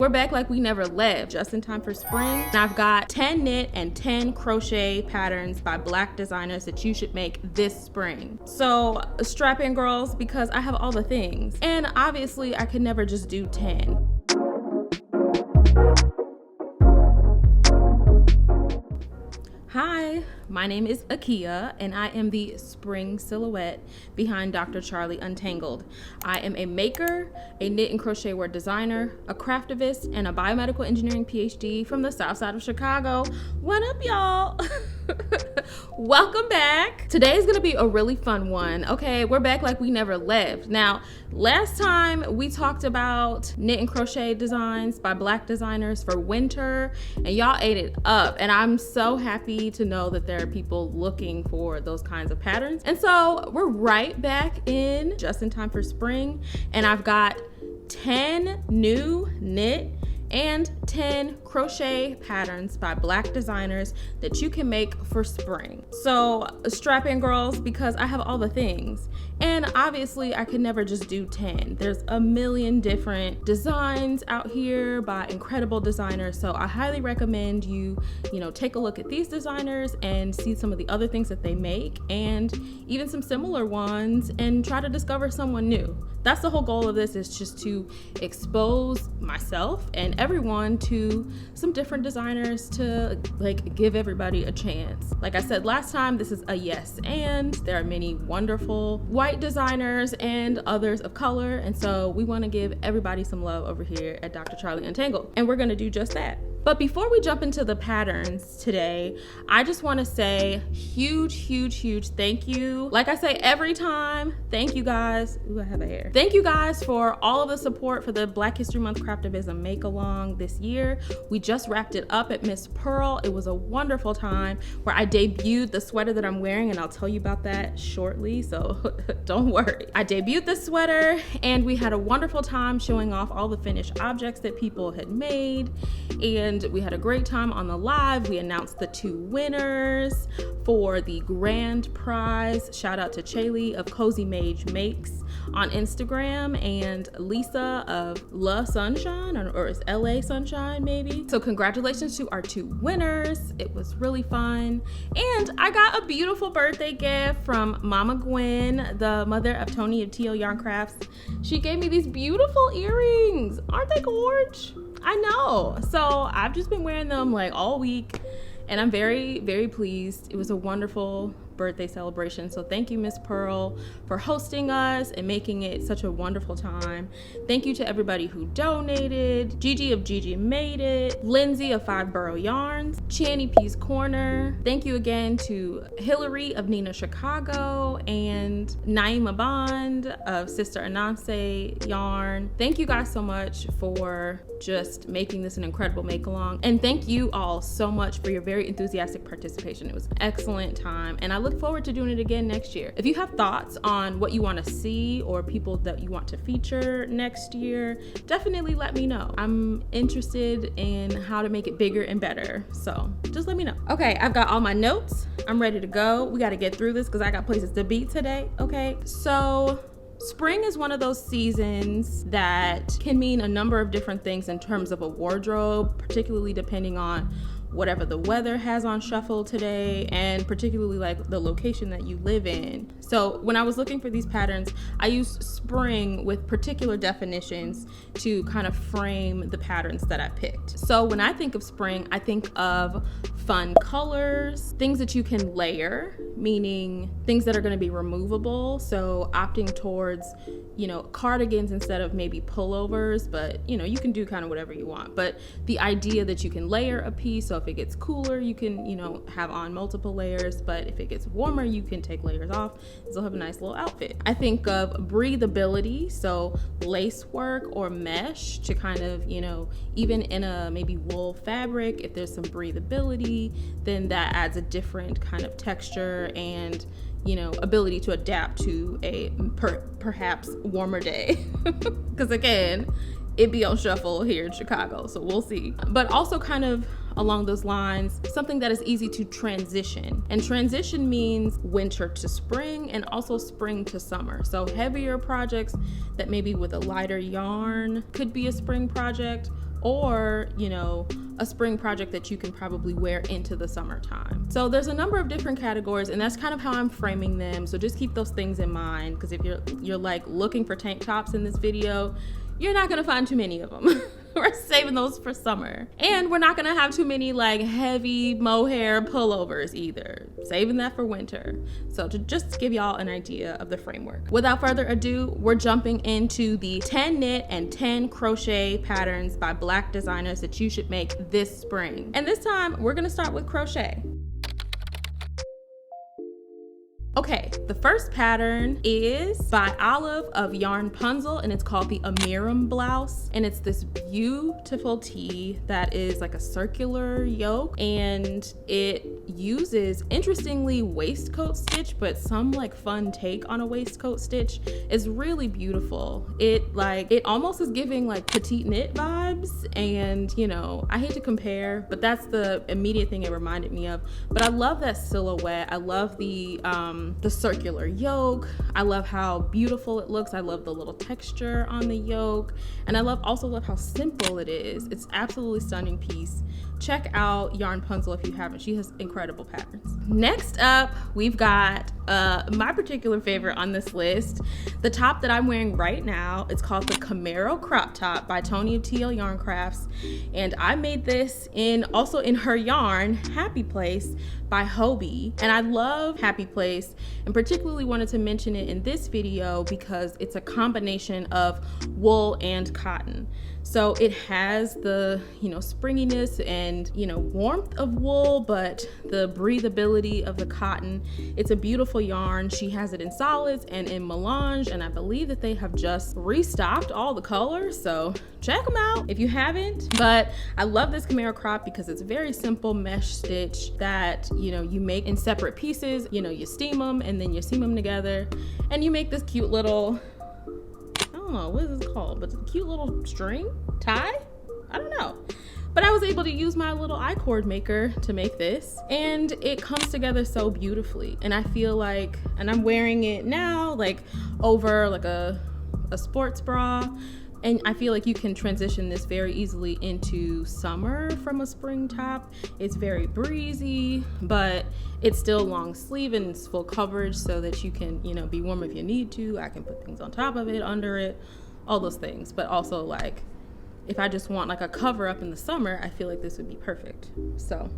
We're back like we never left, just in time for spring. And I've got 10 knit and 10 crochet patterns by Black designers that you should make this spring. So strap in, girls, because I have all the things. And obviously I could never just do 10. Hi, my name is Akia, and I am the spring silhouette behind Dr. Charlie Untangled. I am a maker, a knit and crochet wear designer, a craftivist, and a biomedical engineering PhD from the south side of Chicago. What up, y'all? Welcome back. Today is gonna be a really fun one. Okay, we're back like we never left. Now, last time we talked about knit and crochet designs by Black designers for winter, and y'all ate it up. And I'm so happy to know that there are people looking for those kinds of patterns. And so we're right back in just in time for spring, and I've got 10 new knit and 10 crochet patterns by Black designers that you can make for spring. So strap in, girls, because I have all the things. And obviously I could never just do 10. There's a million different designs out here by incredible designers. So I highly recommend you take a look at these designers and see some of the other things that they make, and even some similar ones, and try to discover someone new. That's the whole goal of this, is just to expose myself and everyone to some different designers, to give everybody a chance. Like I said last time, this is a yes, and there are many wonderful white designers and others of color, and so we want to give everybody some love over here at Dr. Charlie Untangled, and we're going to do just that. But before we jump into the patterns today, I just want to say huge thank you. Like I say every time, thank you guys. Ooh, I have a hair. Thank you guys for all of the support for the Black History Month Craftivism Make-Along this year. We just wrapped it up at Miss Pearl. It was a wonderful time where I debuted the sweater that I'm wearing, and I'll tell you about that shortly, so don't worry. I debuted this sweater, and we had a wonderful time showing off all the finished objects that people had made, and we had a great time on the live. We announced the 2 winners for the grand prize. Shout out to Chaley of Cozy Mage Makes on Instagram, and Lisa of La Sunshine, or is LA Sunshine maybe. So congratulations to our 2 winners. It was really fun. And I got a beautiful birthday gift from Mama Gwen, the mother of Tony of T.O. Yarn Crafts. She gave me these beautiful earrings. Aren't they gorgeous? I know. So I've just been wearing them all week, and I'm very pleased. It was a wonderful birthday celebration. So thank you, Miss Pearl, for hosting us and making it such a wonderful time. Thank you to everybody who donated. Gigi of Gigi Made It, Lindsay of 5 Borough Yarns, Channy P's Corner. Thank you again to Hillary of Nina Chicago, and Naima Bond of Sister Ananse Yarn. Thank you guys so much for just making this an incredible make-along, and thank you all so much for your very enthusiastic participation. It was an excellent time, and I look forward to doing it again next year. If you have thoughts on what you want to see or people that you want to feature next year, definitely let me know. I'm interested in how to make it bigger and better, so just let me know. Okay, I've got all my notes. I'm ready to go. We got to get through this because I got places to be today. Okay, so spring is one of those seasons that can mean a number of different things in terms of a wardrobe, particularly depending on whatever the weather has on shuffle today, and particularly the location that you live in. So when I was looking for these patterns, I used spring with particular definitions to kind of frame the patterns that I picked. So when I think of spring, I think of fun colors, things that you can layer, meaning things that are going to be removable. So opting towards, cardigans instead of maybe pullovers, but you can do kind of whatever you want. But the idea that you can layer a piece, so if it gets cooler, you can, have on multiple layers, but if it gets warmer, you can take layers off and still have a nice little outfit. I think of breathability, so lace work or mesh to kind of, even in a maybe wool fabric, if there's some breathability, then that adds a different kind of texture and ability to adapt to a perhaps warmer day. Because again, it'd be on shuffle here in Chicago, so we'll see. But also kind of along those lines, something that is easy to transition. And transition means winter to spring and also spring to summer. So heavier projects that maybe with a lighter yarn could be a spring project, or, you know, a spring project that you can probably wear into the summertime. So there's a number of different categories, and that's kind of how I'm framing them. So just keep those things in mind, because if you're like looking for tank tops in this video, you're not gonna find too many of them. We're saving those for summer. And we're not gonna have too many like heavy mohair pullovers either. Saving that for winter. So to just give y'all an idea of the framework. Without further ado, we're jumping into the 10 knit and 10 crochet patterns by Black designers that you should make this spring. And this time we're gonna start with crochet. Okay, the first pattern is by Olive of Yarn Punzel, and it's called the Amiram blouse. And it's this beautiful tee that is like a circular yoke, and it uses, interestingly, waistcoat stitch, but some like fun take on a waistcoat stitch. It's really beautiful. It almost is giving like petite knit vibes, and you know, I hate to compare, but that's the immediate thing it reminded me of. But I love that silhouette. I love the circular yoke. I love how beautiful it looks. I love the little texture on the yoke, and I also love how simple it is. It's absolutely stunning piece. Check out Yarn Punzel if you haven't. She has incredible patterns. Next up, we've got my particular favorite on this list, the top that I'm wearing right now. It's called the Camaro crop top by Tony of TL Yarn Crafts, and I made this also in her yarn Happy Place by Hobie. And I love Happy Place, and particularly wanted to mention it in this video because it's a combination of wool and cotton. So it has the, you know, springiness and, you know, warmth of wool, but the breathability of the cotton. It's a beautiful yarn. She has it in solids and in melange, and I believe that they have just restocked all the colors, so check them out if you haven't. But I love this Camaro crop because it's very simple mesh stitch that, you know, you make in separate pieces. You know, you steam them and then you seam them together, and you make this cute little, I don't know, what is this called? But it's a cute little string tie? I don't know. But I was able to use my little I-cord maker to make this, and it comes together so beautifully. And I feel like, and I'm wearing it now like over like a sports bra, and I feel like you can transition this very easily into summer from a spring top. It's very breezy, but it's still long sleeve and it's full coverage so that you can, you know, be warm if you need to. I can put things on top of it, under it, all those things. But also, like, if I just want like a cover up in the summer, I feel like this would be perfect. So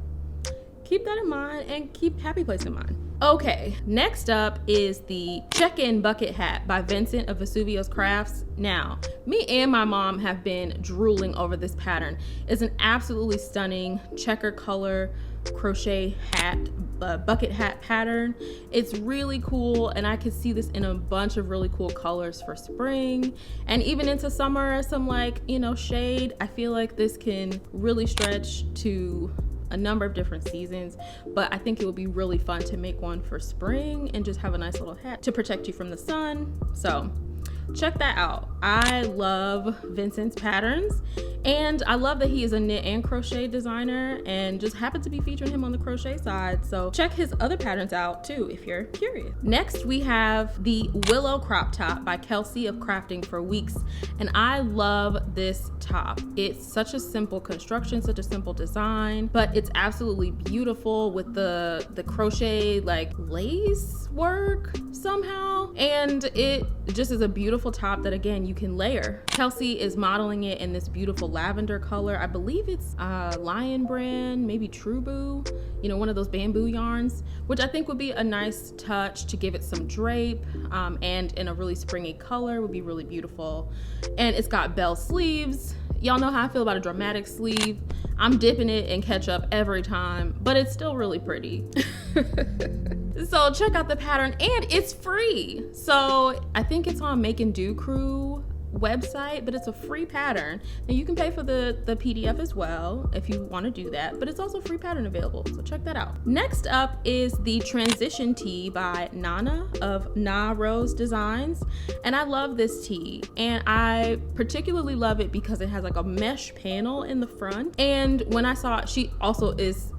keep that in mind and keep Happy Place in mind. Okay, next up is the check-in bucket hat by Vincent of Vesuvio's Crafts. Now, me and my mom have been drooling over this pattern. It's an absolutely stunning checker color crochet hat, bucket hat pattern. It's really cool, and I could see this in a bunch of really cool colors for spring and even into summer, some like, you know, shade. I feel like this can really stretch to a number of different seasons, but I think it would be really fun to make one for spring and just have a nice little hat to protect you from the sun. So check that out. I love Vincent's patterns, and I love that he is a knit and crochet designer and just happened to be featuring him on the crochet side. So check his other patterns out too if you're curious. Next, we have the Willow crop top by Kelsey of Crafting for Weeks, and I love this top. It's such a simple construction, such a simple design, but it's absolutely beautiful with the crochet like lace work somehow, and it just is a beautiful top that, again, you can layer. Kelsey is modeling it in this beautiful lavender color. I believe it's Lion brand, maybe Trubu, you know, one of those bamboo yarns, which I think would be a nice touch to give it some drape, and in a really springy color would be really beautiful. And it's got bell sleeves. Y'all know how I feel about a dramatic sleeve. I'm dipping it in ketchup every time, but it's still really pretty. So check out the pattern, and it's free. So I think it's on Make and Do Crew website, but it's a free pattern. And you can pay for the PDF as well if you want to do that, but it's also a free pattern available, so check that out. Next up is the Transition Tee by Nana of Na Rose Designs, and I love this tee, and I particularly love it because it has like a mesh panel in the front, and when I saw it, she also is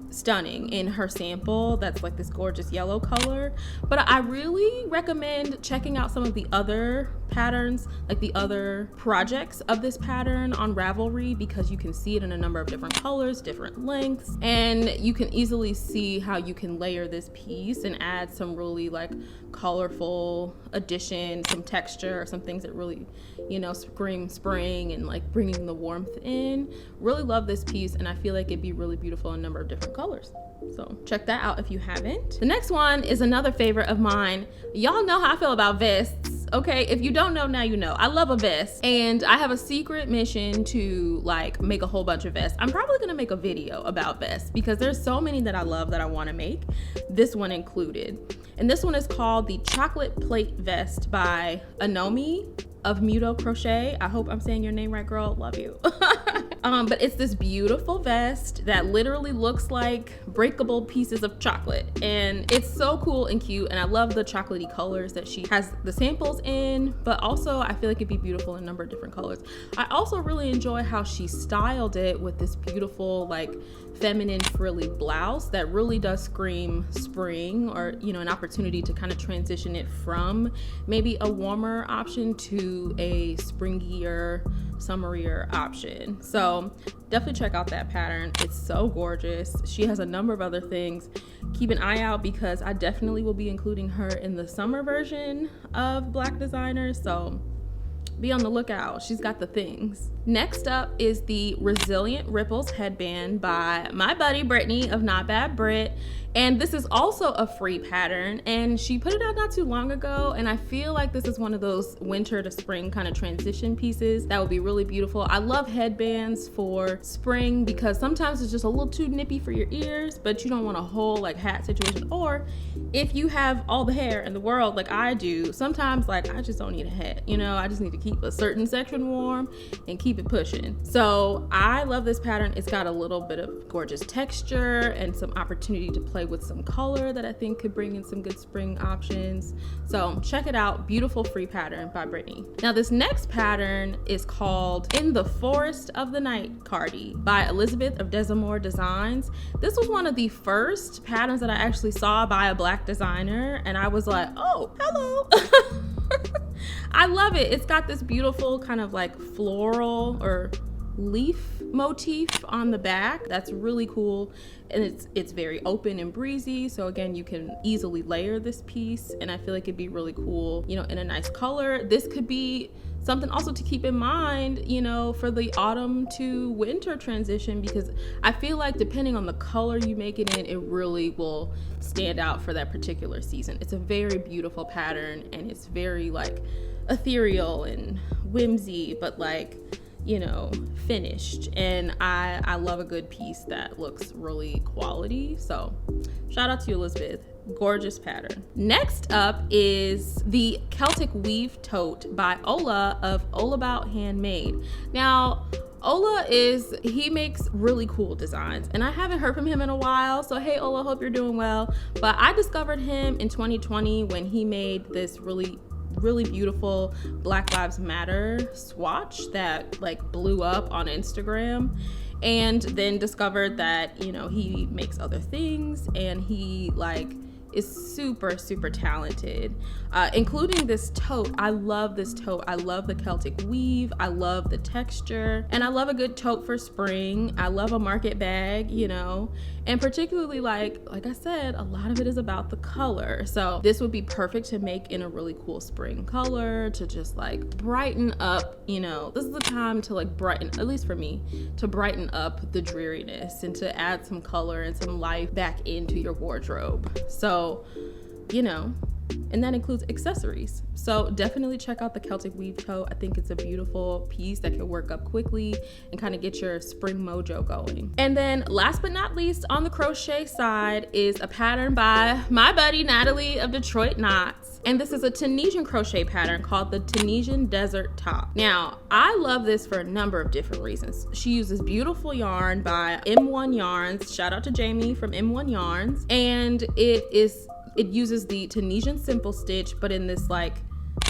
stunning in her sample that's like this gorgeous yellow color. But I really recommend checking out some of the other patterns, like the other projects of this pattern on Ravelry, because you can see it in a number of different colors, different lengths, and you can easily see how you can layer this piece and add some really like colorful addition, some texture, some things that really, you know, scream spring and like bringing the warmth in. Really love this piece, and I feel like it'd be really beautiful in a number of different colors. So check that out if you haven't. The next one is another favorite of mine. Y'all know how I feel about vests, okay? If you don't know, now you know. I love a vest, and I have a secret mission to like make a whole bunch of vests. I'm probably gonna make a video about vests because there's so many that I love that I wanna make, this one included. And this one is called the Chocolate Plate Vest by Anomi of Muto Crochet. I hope I'm saying your name right, girl. Love you. But it's this beautiful vest that literally looks like breakable pieces of chocolate, and it's so cool and cute, and I love the chocolatey colors that she has the samples in, but also I feel like it'd be beautiful in a number of different colors. I also really enjoy how she styled it with this beautiful like feminine frilly blouse that really does scream spring, or you know, an opportunity to kind of transition it from maybe a warmer option to a springier, summerier option. So definitely check out that pattern. It's so gorgeous. She has a number of other things. Keep an eye out because I definitely will be including her in the summer version of Black Designers, so be on the lookout. She's got the things. Next up is the Resilient Ripples headband by my buddy Brittany of Not Bad Brit, and this is also a free pattern, and she put it out not too long ago, and I feel like this is one of those winter to spring kind of transition pieces that would be really beautiful. I love headbands for spring because sometimes it's just a little too nippy for your ears, but you don't want a whole like hat situation, or if you have all the hair in the world like I do, sometimes like I just don't need a hat, you know, I just need to keep a certain section warm and keep it pushing. So I love this pattern. It's got a little bit of gorgeous texture and some opportunity to play with some color that I think could bring in some good spring options. So check it out. Beautiful free pattern by Brittany. Now this next pattern is called In the Forest of the Night Cardi by Elizabeth of Desamore Designs. This was one of the first patterns that I actually saw by a Black designer, and I was like, oh, hello. I love it. It's got this beautiful kind of like floral or leaf motif on the back that's really cool, and it's very open and breezy, so again you can easily layer this piece, and I feel like it'd be really cool, you know, in a nice color. This could be something also to keep in mind, you know, for the autumn to winter transition, because I feel like depending on the color you make it in, it really will stand out for that particular season. It's a very beautiful pattern, and it's very like ethereal and whimsy, but like, you know, finished, and I love a good piece that looks really quality. So shout out to you, Elizabeth. Gorgeous pattern. Next up is the Celtic Weave Tote by Ola of Olabout Handmade. Now Ola he makes really cool designs, and I haven't heard from him in a while, so hey Ola, hope you're doing well. But I discovered him in 2020 when he made this really beautiful Black Lives Matter swatch that like blew up on Instagram, and then discovered that, you know, he makes other things, and he like is super talented, including this tote. I love this tote. I love the Celtic weave. I love the texture, and I love a good tote for spring. I love a market bag, you know, and particularly like I said, a lot of it is about the color. So this would be perfect to make in a really cool spring color to just like brighten up, you know, this is the time to like brighten, at least for me, to brighten up the dreariness and to add some color and some life back into your wardrobe. So, you know, and that includes accessories. So definitely check out the Celtic Weave Tote. I think it's a beautiful piece that can work up quickly and kind of get your spring mojo going. And then last but not least, on the crochet side is a pattern by my buddy Natalie of Detroit Knots. And this is a Tunisian crochet pattern called the Tunisian Desert Top. Now, I love this for a number of different reasons. She uses beautiful yarn by M1 Yarns. Shout out to Jamie from M1 Yarns. And it uses the Tunisian simple stitch, but in this like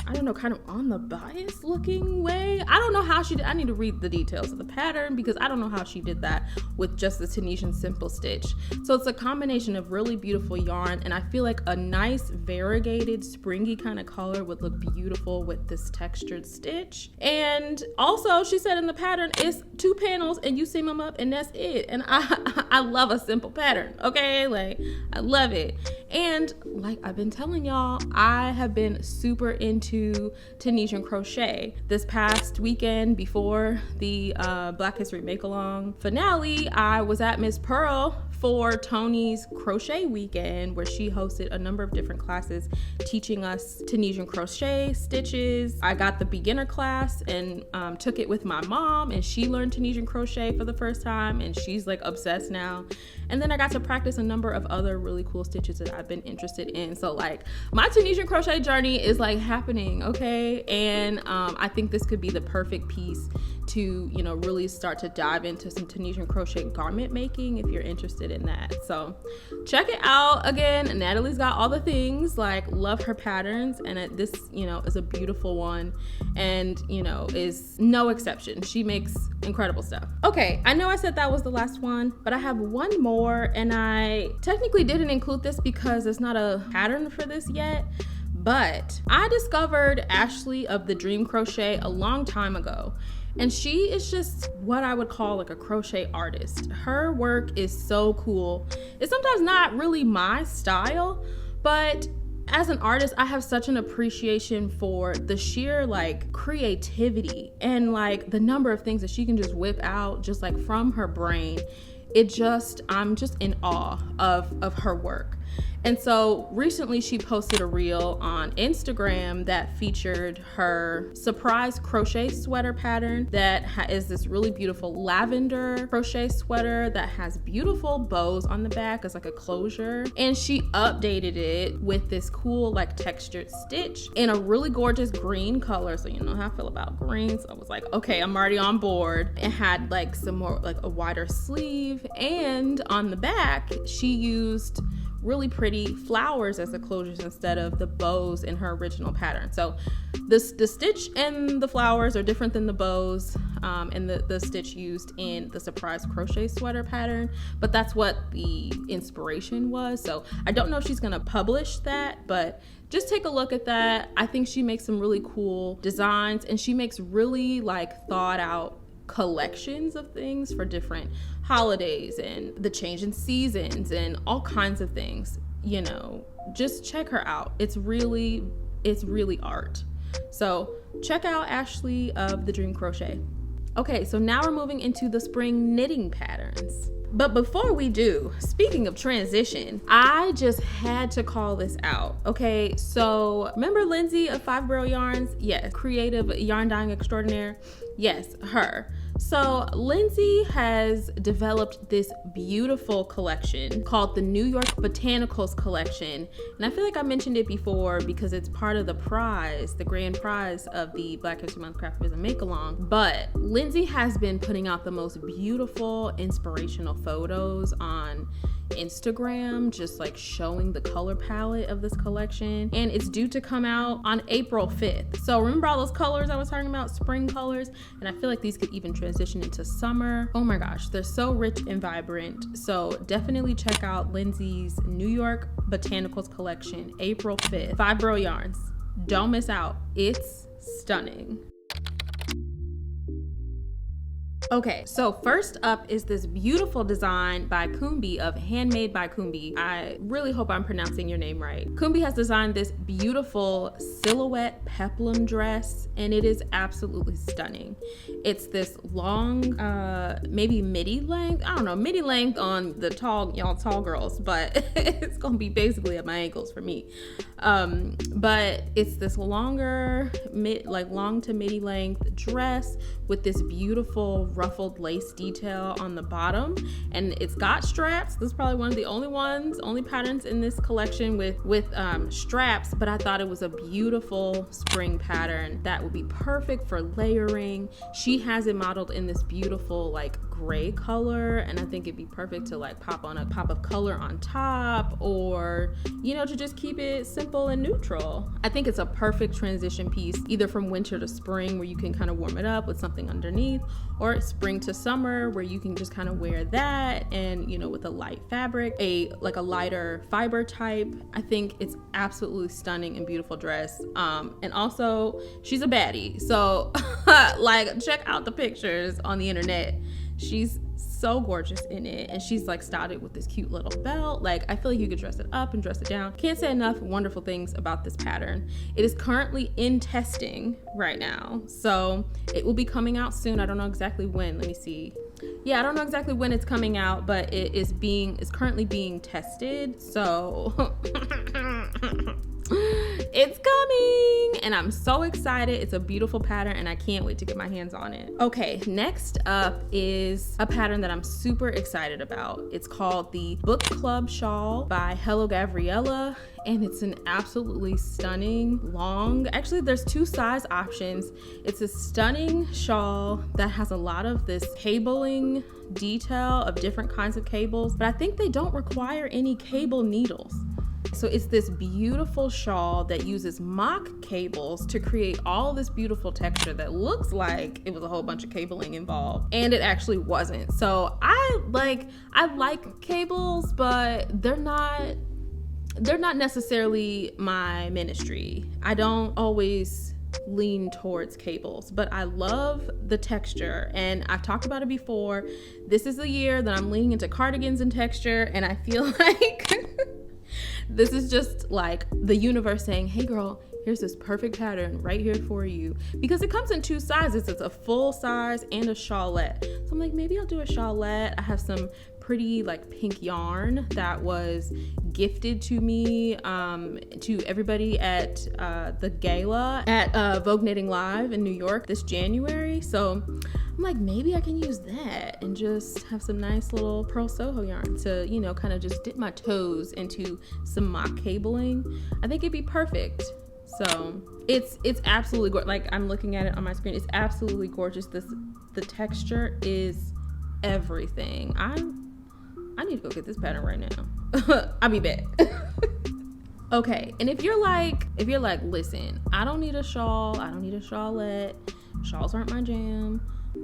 I don't know, kind of on the bias looking way. I don't know how she did. I need to read the details of the pattern because I don't know how she did that with just the Tunisian simple stitch. So it's a combination of really beautiful yarn, and I feel like a nice variegated springy kind of color would look beautiful with this textured stitch. And also she said in the pattern it's 2 panels and you seam them up and that's it. And I love a simple pattern, okay? Like, I love it. And like I've been telling y'all, I have been super into Tunisian crochet. This past weekend before the Black History Make-Along finale, I was at Miss Pearl for Tony's crochet weekend, where she hosted a number of different classes teaching us Tunisian crochet stitches. I got the beginner class and took it with my mom, and she learned Tunisian crochet for the first time, and she's like obsessed now. And then I got to practice a number of other really cool stitches that I've been interested in. So like my Tunisian crochet journey is like happening, okay? And I think this could be the perfect piece to, you know, really start to dive into some Tunisian crochet garment making if you're interested in that. So check it out. Again, Natalie's got all the things, like love her patterns, and this, you know, is a beautiful one and, you know, is no exception. She makes incredible stuff. Okay, I know I said that was the last one, but I have one more, and I technically didn't include this because it's not a pattern for this yet. But I discovered Ashley of the Dream Crochet a long time ago, and she is just what I would call like a crochet artist. Her work is so cool. It's sometimes not really my style, but as an artist, I have such an appreciation for the sheer like creativity and like the number of things that she can just whip out just like from her brain. I'm just in awe of her work. And so recently she posted a reel on Instagram that featured her surprise crochet sweater pattern that is this really beautiful lavender crochet sweater that has beautiful bows on the back as like a closure. And she updated it with this cool like textured stitch in a really gorgeous green color. So you know how I feel about green. So I was like, okay, I'm already on board. It had like some more like a wider sleeve, and on the back she used really pretty flowers as the closures instead of the bows in her original pattern. So the stitch and the flowers are different than the bows and the stitch used in the surprise crochet sweater pattern, but that's what the inspiration was. So I don't know if she's gonna publish that, but just take a look at that. I think she makes some really cool designs, and she makes really like thought out collections of things for different holidays and the change in seasons and all kinds of things. You know, just check her out. It's really art. So check out Ashley of the Dream Crochet. Okay, so now we're moving into the spring knitting patterns. But before we do, speaking of transition, I just had to call this out. Okay, so remember Lindsay of 5 Borough Yarns? Yes, creative yarn dyeing extraordinaire. Yes, her. So Lindsay has developed this beautiful collection called the New York Botanicals collection. And I feel like I mentioned it before because it's part of the prize, the grand prize of the Black History Month Craftivism Make-Along. But Lindsay has been putting out the most beautiful inspirational photos on Instagram, just like showing the color palette of this collection, and it's due to come out on April 5th. So remember all those colors I was talking about, spring colors, and I feel like these could even transition into summer. Oh my gosh, they're so rich and vibrant. So definitely check out Lindsay's New York Botanicals collection, April 5th, 5 Borough Yarns. Don't miss out, it's stunning. Okay, so first up is this beautiful design by Kumbi of Handmade by Kumbi. I really hope I'm pronouncing your name right. Kumbi has designed this beautiful silhouette peplum dress, and it is absolutely stunning. It's this long, maybe midi length. I don't know, midi length on the tall girls, but it's gonna be basically at my ankles for me. But it's this longer, long to midi length dress with this beautiful ruffled lace detail on the bottom, and it's got straps. This is probably one of the only patterns in this collection with straps, but I thought it was a beautiful spring pattern that would be perfect for layering. She has it modeled in this beautiful like gray color, and I think it'd be perfect to like pop on a pop of color on top, or you know, to just keep it simple and neutral. I think it's a perfect transition piece, either from winter to spring, where you can kind of warm it up with something underneath, or spring to summer, where you can just kind of wear that and, you know, with a light fabric, a lighter fiber type. I think it's absolutely stunning and beautiful dress. And also she's a baddie, so like check out the pictures on the internet. She's so gorgeous in it, and she's like styled it with this cute little belt. Like, I feel like you could dress it up and dress it down. Can't say enough wonderful things about this pattern. It is currently in testing right now, so it will be coming out soon. I don't know exactly when. Let me see. Yeah, I don't know exactly when it's coming out, but it's currently being tested, so it's coming and I'm so excited. It's a beautiful pattern and I can't wait to get my hands on it. Okay, next up is a pattern that I'm super excited about. It's called the Book Club Shawl by Hello Gabriella, and it's an absolutely stunning long, actually there's two size options. It's a stunning shawl that has a lot of this cabling detail of different kinds of cables, but I think they don't require any cable needles. So it's this beautiful shawl that uses mock cables to create all this beautiful texture that looks like it was a whole bunch of cabling involved, and it actually wasn't. So I like cables, but they're not necessarily my ministry. I don't always lean towards cables, but I love the texture, and I've talked about it before. This is the year that I'm leaning into cardigans and texture, and I feel like this is just like the universe saying, hey girl, here's this perfect pattern right here for you, because it comes in two sizes. It's a full size and a shawlette. So I'm like, maybe I'll do a shawlette. I have some pretty like pink yarn that was gifted to me, to everybody at the gala at Vogue Knitting Live in New York this January. So I'm like, maybe I can use that and just have some nice little pearl Soho yarn to, you know, kind of just dip my toes into some mock cabling. I think it'd be perfect. So it's absolutely gorgeous. Like, I'm looking at it on my screen. It's absolutely gorgeous. The texture is everything. I need to go get this pattern right now. I'll be back. Okay, and if you're like, listen, I don't need a shawl. I don't need a shawlette. Shawls aren't my jam.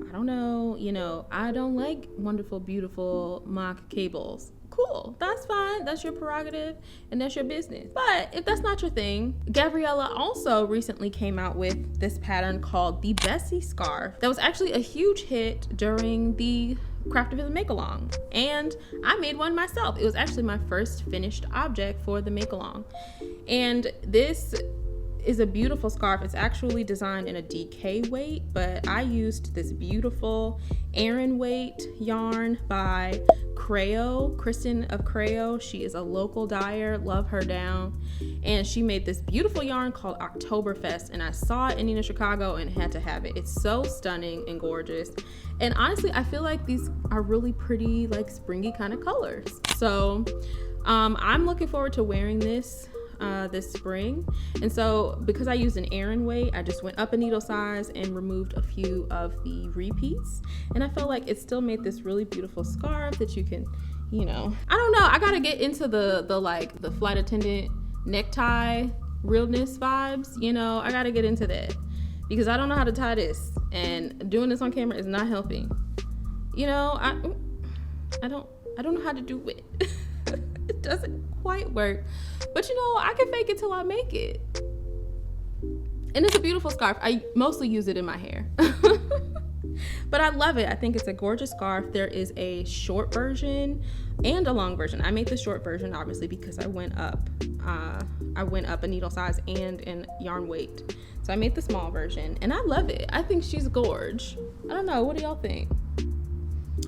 I don't know, you know, I don't like wonderful, beautiful mock cables. Cool, that's fine. That's your prerogative and that's your business. But if that's not your thing, Gabriella also recently came out with this pattern called the Bessie scarf that was actually a huge hit during the Craftivism make-along, and I made one myself. It was actually my first finished object for the make-along, and this is a beautiful scarf. It's actually designed in a DK weight, but I used this beautiful Aran weight yarn by Crochet, Kristen of Crochet. She is a local dyer, love her down, and she made this beautiful yarn called Oktoberfest, and I saw it in Nina, Chicago, and had to have it. It's so stunning and gorgeous, and honestly I feel like these are really pretty, like springy kind of colors. So I'm looking forward to wearing this this spring. And so because I used an Aran weight, I just went up a needle size and removed a few of the repeats, and I felt like it still made this really beautiful scarf that you can, you know, I don't know, I gotta get into the flight attendant necktie realness vibes, you know, I gotta get into that because I don't know how to tie this, and doing this on camera is not helping, you know. I don't know how to do it. It doesn't quite work, but you know, I can fake it till I make it. And it's a beautiful scarf. I mostly use it in my hair. But I love it. I think it's a gorgeous scarf. There is a short version and a long version. I made the short version obviously because I went up a needle size and in yarn weight. So I made the small version and I love it. I think she's gorge. I don't know, what do y'all think?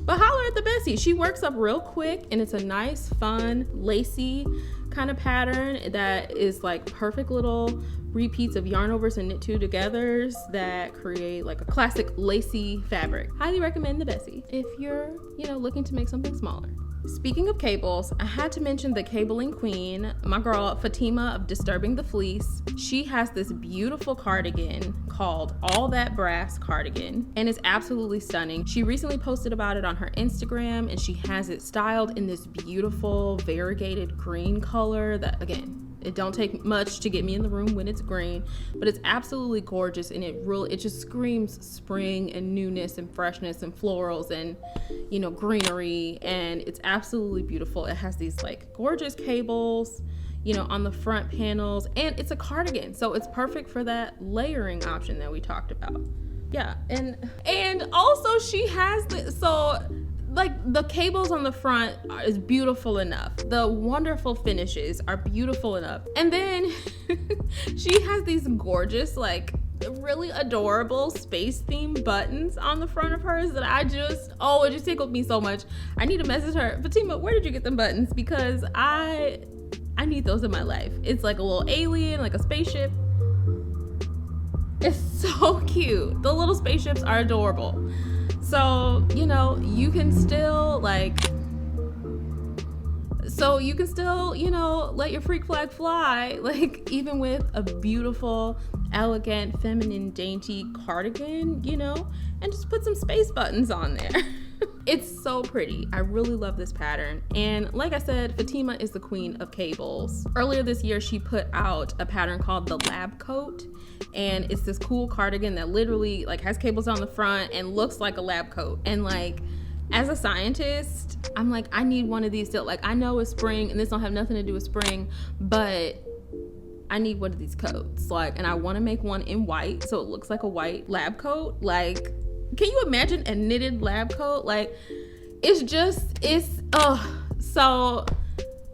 But holler at the Bessie. She works up real quick, and it's a nice, fun, lacy kind of pattern that is like perfect little repeats of yarn overs and knit two togethers that create like a classic lacy fabric. Highly recommend the Bessie if you're, looking to make something smaller. Speaking of cables, I had to mention the cabling queen, my girl Fatima of Disturbing the Fleece. She has this beautiful cardigan called All That Brass Cardigan, and it's absolutely stunning. She recently posted about it on her Instagram, and she has it styled in this beautiful variegated green color that, again, it don't take much to get me in the room when it's green, but it's absolutely gorgeous, and it just screams spring and newness and freshness and florals and, greenery, and it's absolutely beautiful. It has these like gorgeous cables, on the front panels, and it's a cardigan, so it's perfect for that layering option that we talked about. Yeah, and also she has the cables on the front is beautiful enough. The wonderful finishes are beautiful enough. And then she has these gorgeous, like really adorable space themed buttons on the front of hers that it just tickled me so much. I need to message her. Fatima, where did you get them buttons? Because I need those in my life. It's like a little alien, like a spaceship. It's so cute. The little spaceships are adorable. So, you can still let your freak flag fly, like even with a beautiful, elegant, feminine, dainty cardigan, and just put some space buttons on there. It's so pretty. I really love this pattern. And like I said, Fatima is the queen of cables. Earlier this year, she put out a pattern called the Lab Coat. And it's this cool cardigan that literally like has cables on the front and looks like a lab coat. And like, as a scientist, I'm like, I need one of these still. Like, I know it's spring and this don't have nothing to do with spring, but I need one of these coats. Like, and I want to make one in white so it looks like a white lab coat. Like, can you imagine a knitted lab coat? Like, so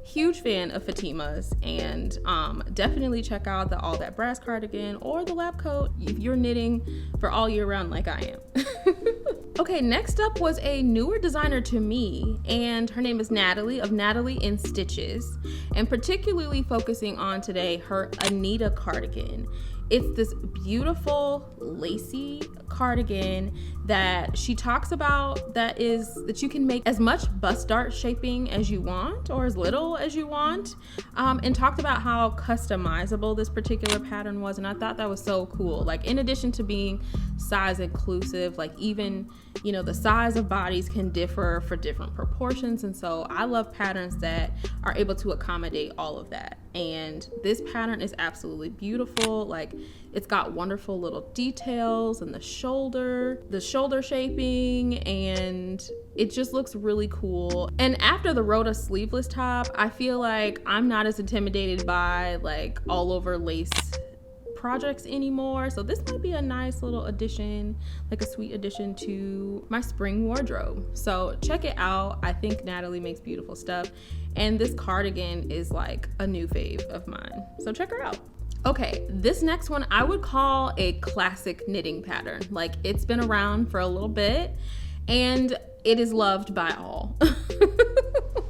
huge fan of Fatima's, and definitely check out the All That Brass cardigan or the lab coat if you're knitting for all year round like I am. Okay, next up was a newer designer to me, and her name is Natalie of Natalie in Stitches, and particularly focusing on today her Anita cardigan. It's this beautiful lacy cardigan that she talks about that you can make as much bust dart shaping as you want or as little as you want, and talked about how customizable this particular pattern was, and I thought that was so cool. Like, in addition to being size inclusive, like even the size of bodies can differ for different proportions, and so I love patterns that are able to accommodate all of that. And this pattern is absolutely beautiful. Like, it's got wonderful little details and the shoulder shaping, and it just looks really cool. And after the Rhoda sleeveless top, I feel like I'm not as intimidated by like all over lace projects anymore, so this might be a nice little addition, like a sweet addition to my spring wardrobe. So check it out. I think Natalie makes beautiful stuff, and this cardigan is like a new fave of mine, so check her out. Okay, this next one I would call a classic knitting pattern. Like, it's been around for a little bit and it is loved by all.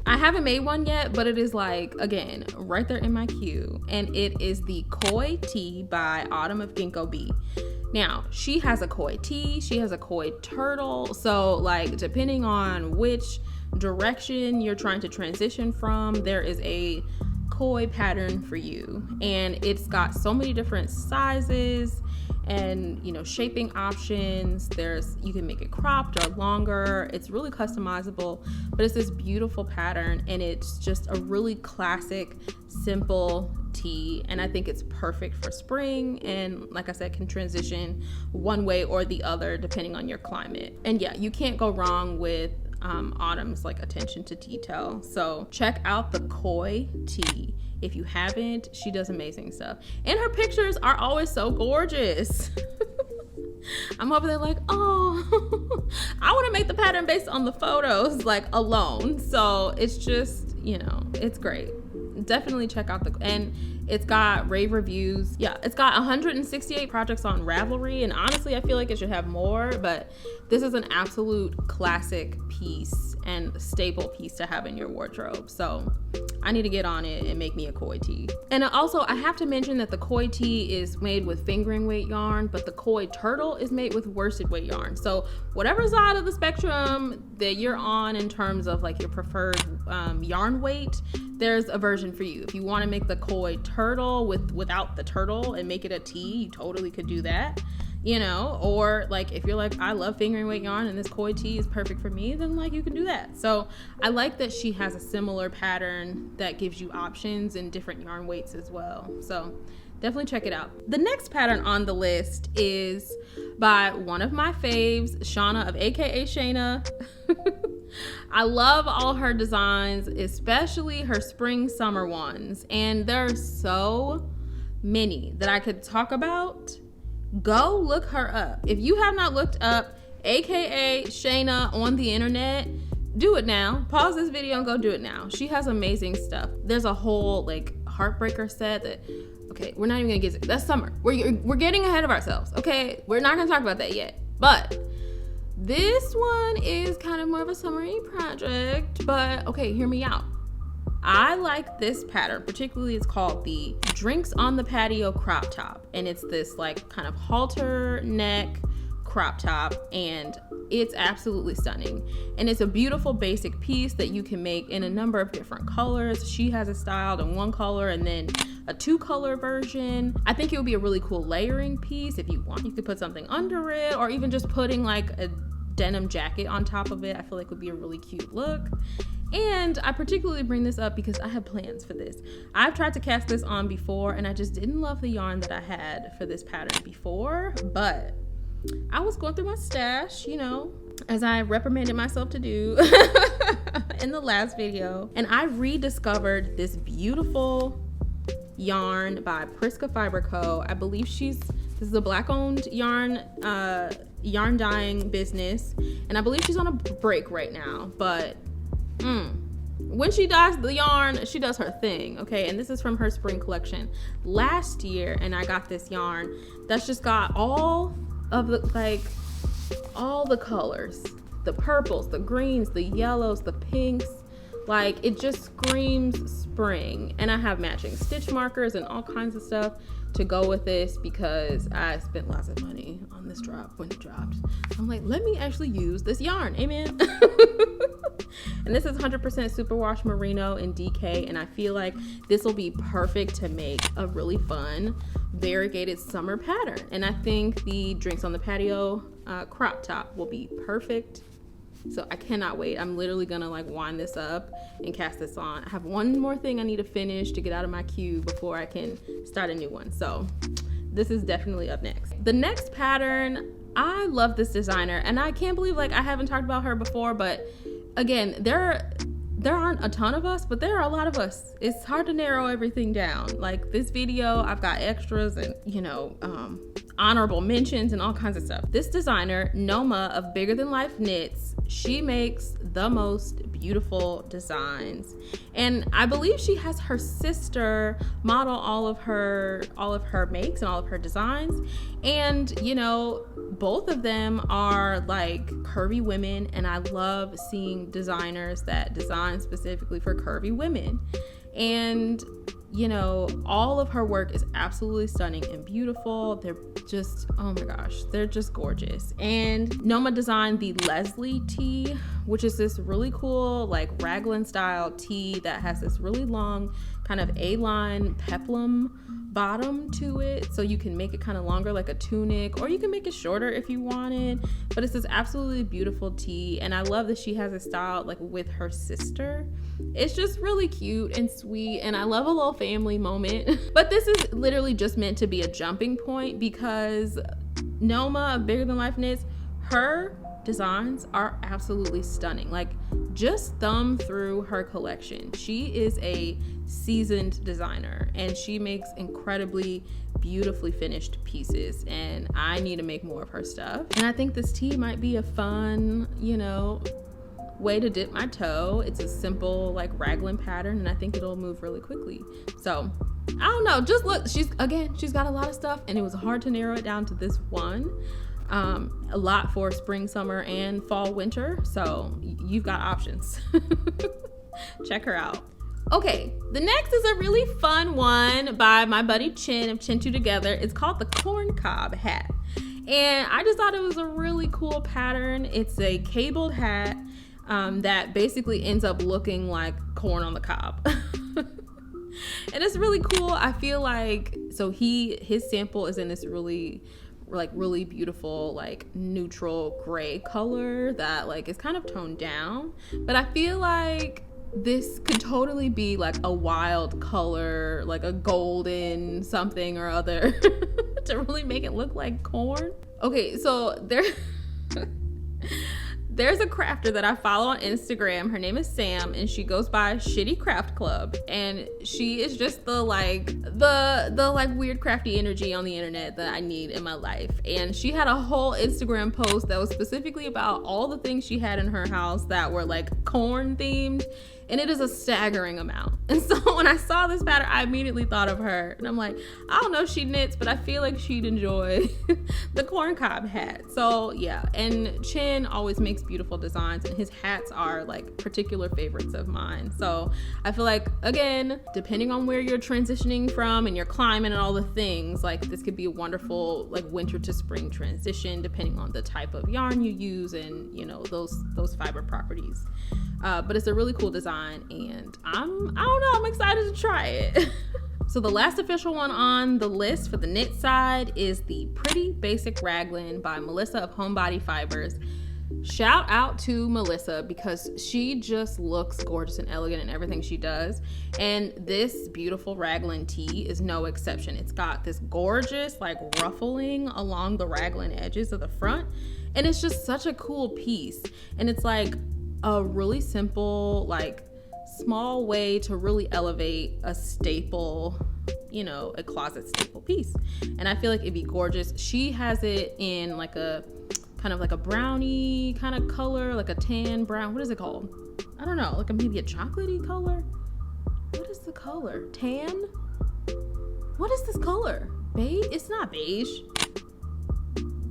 I haven't made one yet, but it is like, again, right there in my queue, and it is the Koi Tee by Autumn of Ginkgo Bee. Now, she has a koi tee, she has a koi turtle, so like depending on which direction you're trying to transition from, there is a koi pattern for you, and it's got so many different sizes and shaping options. You can make it cropped or longer. It's really customizable, but it's this beautiful pattern, and it's just a really classic, simple tee, and I think it's perfect for spring, and like I said, can transition one way or the other depending on your climate. And yeah, you can't go wrong with Autumn's like attention to detail. So check out the Koi Tee if you haven't. She does amazing stuff, and her pictures are always so gorgeous. I'm over there like, oh, I want to make the pattern based on the photos like alone. So it's just, it's great. Definitely check out and It's got rave reviews. Yeah, it's got 168 projects on Ravelry, and honestly, I feel like it should have more, but this is an absolute classic piece and staple piece to have in your wardrobe. So I need to get on it and make me a koi tee. And also, I have to mention that the koi tee is made with fingering weight yarn, but the koi turtle is made with worsted weight yarn. So whatever side of the spectrum that you're on in terms of like your preferred yarn weight, there's a version for you. If you want to make the koi turtle without the turtle and make it a tee, you totally could do that. You know, or like if you're like, I love fingering weight yarn and this koi tee is perfect for me, then like you can do that. So I like that she has a similar pattern that gives you options in different yarn weights as well. So definitely check it out. The next pattern on the list is by one of my faves, Shauna of AKA Shayna. I love all her designs, especially her spring summer ones. And there are so many that I could talk about. Go look her up. If you have not looked up AKA Shayna on the internet, do it now. Pause this video and go do it now. She has amazing stuff. There's a whole like heartbreaker set that, okay, we're not even gonna get it. That's summer. We're getting ahead of ourselves. Okay, we're not gonna talk about that yet. But this one is kind of more of a summery project. But okay, hear me out. I like this pattern, particularly it's called the Drinks on the Patio crop top. And it's this like kind of halter neck crop top, and it's absolutely stunning. And it's a beautiful basic piece that you can make in a number of different colors. She has it styled in one color and then a 2-color version. I think it would be a really cool layering piece. If you want, you could put something under it, or even just putting like a denim jacket on top of it. I feel like would be a really cute look. And I particularly bring this up because I have plans for this. I've tried to cast this on before and I just didn't love the yarn that I had for this pattern before, but I was going through my stash, you know, as I reprimanded myself to do in the last video. And I rediscovered this beautiful yarn by Priska Fiber Co. I believe this is a Black-owned yarn dyeing business. And I believe she's on a break right now, but when she dyes the yarn, she does her thing, okay? And this is from her spring collection last year, and I got this yarn that's just got all the colors, the purples, the greens, the yellows, the pinks. Like, it just screams spring. And I have matching stitch markers and all kinds of stuff to go with this because I spent lots of money on this drop when it dropped. I'm like, let me actually use this yarn, amen. And this is 100% superwash merino in DK, and I feel like this will be perfect to make a really fun variegated summer pattern. And I think the Drinks on the Patio crop top will be perfect. So I cannot wait. I'm literally gonna like wind this up and cast this on. I have one more thing I need to finish to get out of my queue before I can start a new one. So this is definitely up next. The next pattern, I love this designer, and I can't believe like I haven't talked about her before, but again, there aren't a ton of us, but there are a lot of us. It's hard to narrow everything down. Like this video, I've got extras and, you know, honorable mentions and all kinds of stuff. This designer, Noma of Bigger Than Life Knits, she makes the most beautiful designs. And I believe she has her sister model all of her makes and all of her designs. And, you know, both of them are like curvy women, and I love seeing designers that design specifically for curvy women. And, you know, all of her work is absolutely stunning and beautiful. They're just, oh my gosh, they're just gorgeous. And Noma designed the Leslie tee, which is this really cool like raglan style tee that has this really long kind of A-line peplum bottom to it, so you can make it kind of longer like a tunic, or you can make it shorter if you wanted. But it's this absolutely beautiful tee, and I love that she has it styled like with her sister. It's just really cute and sweet, and I love a little family moment. But this is literally just meant to be a jumping point because Noma of Bigger Than Life Knits, her designs are absolutely stunning. Like, just thumb through her collection. She is a seasoned designer, and she makes incredibly beautifully finished pieces, and I need to make more of her stuff. And I think this tee might be a fun, you know, way to dip my toe. It's a simple like raglan pattern, and I think it'll move really quickly. So I don't know, just look, she's got a lot of stuff, and it was hard to narrow it down to this one. A lot for spring, summer, and fall, winter, so you've got options. Check her out. Okay, the next is a really fun one by my buddy Chin of Chin 2 Together. It's called the corn cob hat, and I just thought it was a really cool pattern. It's a cabled hat that basically ends up looking like corn on the cob. And it's really cool. I feel like, so his sample is in this really beautiful, like neutral gray color that like is kind of toned down, but I feel like this could totally be like a wild color, like a golden something or other to really make it look like corn. Okay, so there's a crafter that I follow on Instagram. Her name is Sam, and she goes by Shitty Craft Club, and she is just the weird crafty energy on the internet that I need in my life. And she had a whole Instagram post that was specifically about all the things she had in her house that were like corn themed, and it is a staggering amount. And so when I saw this pattern, I immediately thought of her, and I'm like, I don't know if she knits, but I feel like she'd enjoy the corn cob hat. So yeah, and Chin always makes beautiful designs, and his hats are like particular favorites of mine. So I feel like, again, depending on where you're transitioning from and your climate and all the things, like this could be a wonderful like winter to spring transition, depending on the type of yarn you use and, you know, those fiber properties. But it's a really cool design, and I don't know, I'm excited to try it. So the last official one on the list for the knit side is the Pretty Basic Raglan by Melissa of Homebody Fibers. Shout out to Melissa, because she just looks gorgeous and elegant in everything she does, and this beautiful raglan tee is no exception. It's got this gorgeous like ruffling along the raglan edges of the front, and it's just such a cool piece, and it's like a really simple, like small way to really elevate a staple, you know, a closet staple piece. And I feel like it'd be gorgeous. She has it in like a kind of like a brownie kind of color, like a tan brown. What is it called? I don't know, like maybe a chocolatey color. What is the color? Tan? What is this color? Beige? It's not beige.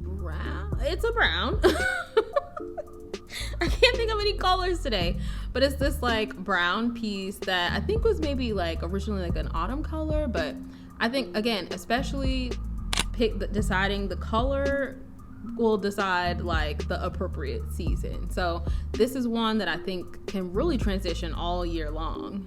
Brown? It's a brown. I can't think of any colors today, but it's this like brown piece that I think was maybe like originally like an autumn color, but I think, again, especially deciding the color will decide like the appropriate season. So this is one that I think can really transition all year long,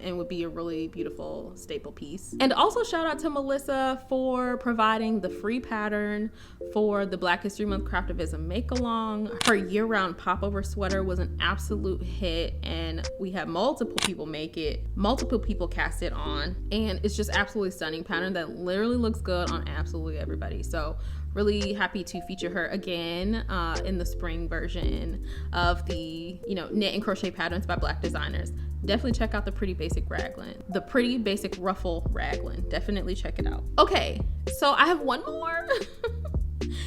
and would be a really beautiful staple piece. And also shout out to Melissa for providing the free pattern for the Black History Month Craftivism make along. Her year-round popover sweater was an absolute hit, and we had multiple people make it, multiple people cast it on, and it's just absolutely stunning pattern that literally looks good on absolutely everybody. So really happy to feature her again in the spring version of the, you know, knit and crochet patterns by Black designers. Definitely check out the Pretty Basic Raglan, the Pretty Basic Ruffle Raglan. Definitely check it out. Okay, so I have one more.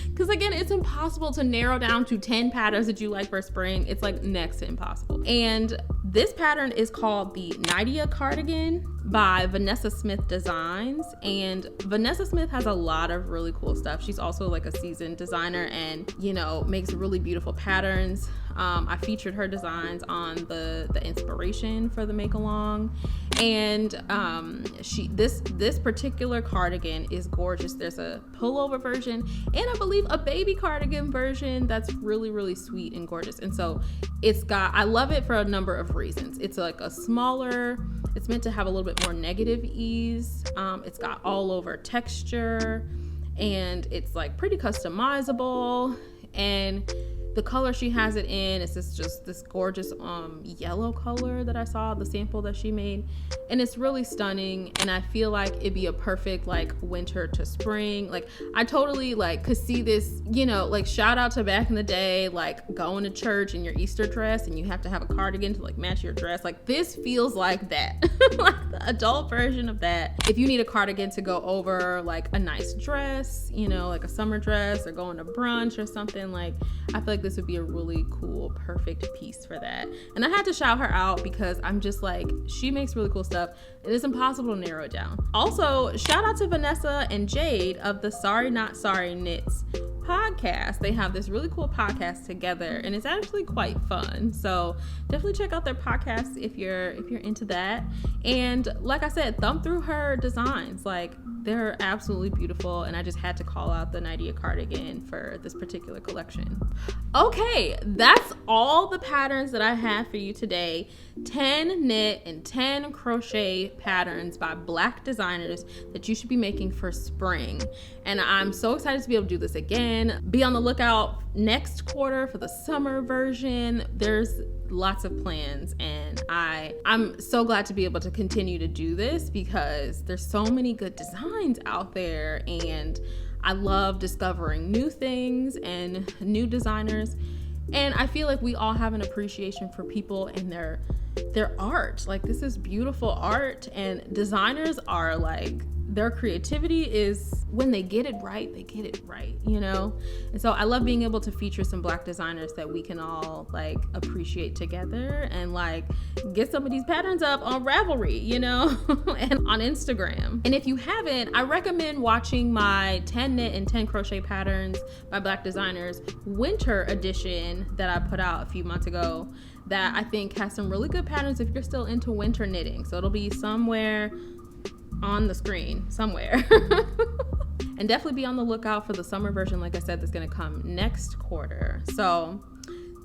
Because again, it's impossible to narrow down to 10 patterns that you like for spring. It's like next to impossible. And this pattern is called the Nydia Cardigan by Vanessa Smith Designs. And Vanessa Smith has a lot of really cool stuff. She's also like a seasoned designer and, you know, makes really beautiful patterns. I featured her designs on the inspiration for the make along, and this particular cardigan is gorgeous. There's a pullover version and I believe a baby cardigan version that's really, really sweet and gorgeous. And so I love it for a number of reasons. It's like a smaller, it's meant to have a little bit more negative ease. It's got all over texture, and it's like pretty customizable, and the color she has it in is just this gorgeous yellow color that I saw, the sample that she made, and it's really stunning. And I feel like it'd be a perfect like winter to spring. Like I totally like could see this, you know, like shout out to back in the day, like going to church in your Easter dress and you have to have a cardigan to like match your dress. Like this feels like that. Like the adult version of that. If you need a cardigan to go over like a nice dress, you know, like a summer dress or going to brunch or something, like I feel like this this would be a really cool, perfect piece for that. And I had to shout her out because I'm just like, she makes really cool stuff and it's impossible to narrow it down. Also, shout out to Vanessa and Jade of the Sorry Not Sorry Knits podcast. They have this really cool podcast together and it's actually quite fun. So definitely check out their podcast if you're into that. And like I said, thumb through her designs. Like, they're absolutely beautiful, and I just had to call out the Nydia cardigan for this particular collection. Okay, that's all the patterns that I have for you today. 10 knit and 10 crochet patterns by Black designers that you should be making for spring. And I'm so excited to be able to do this again. Be on the lookout next quarter for the summer version. There's lots of plans, and I'm so glad to be able to continue to do this because there's so many good designs out there, and I love discovering new things and new designers. And I feel like we all have an appreciation for people and their art. Like, this is beautiful art, and designers are like, their creativity is, when they get it right, you know? And so I love being able to feature some Black designers that we can all like appreciate together and like get some of these patterns up on Ravelry, you know, and on Instagram. And if you haven't, I recommend watching my 10 knit and 10 crochet patterns by Black designers winter edition that I put out a few months ago, that I think has some really good patterns if you're still into winter knitting. So it'll be somewhere on the screen somewhere. And definitely be on the lookout for the summer version, like I said, that's going to come next quarter. So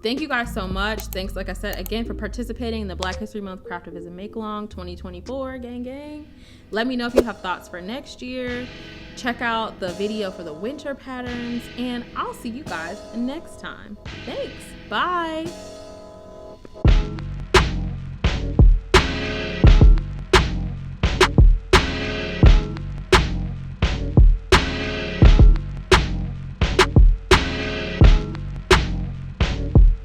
thank you guys so much. Thanks, like I said, again, for participating in the Black History Month Craftivism Make Along 2024. Gang. Let me know if you have thoughts for next year. Check out the video for the winter patterns, and I'll see you guys next time. Thanks. Bye.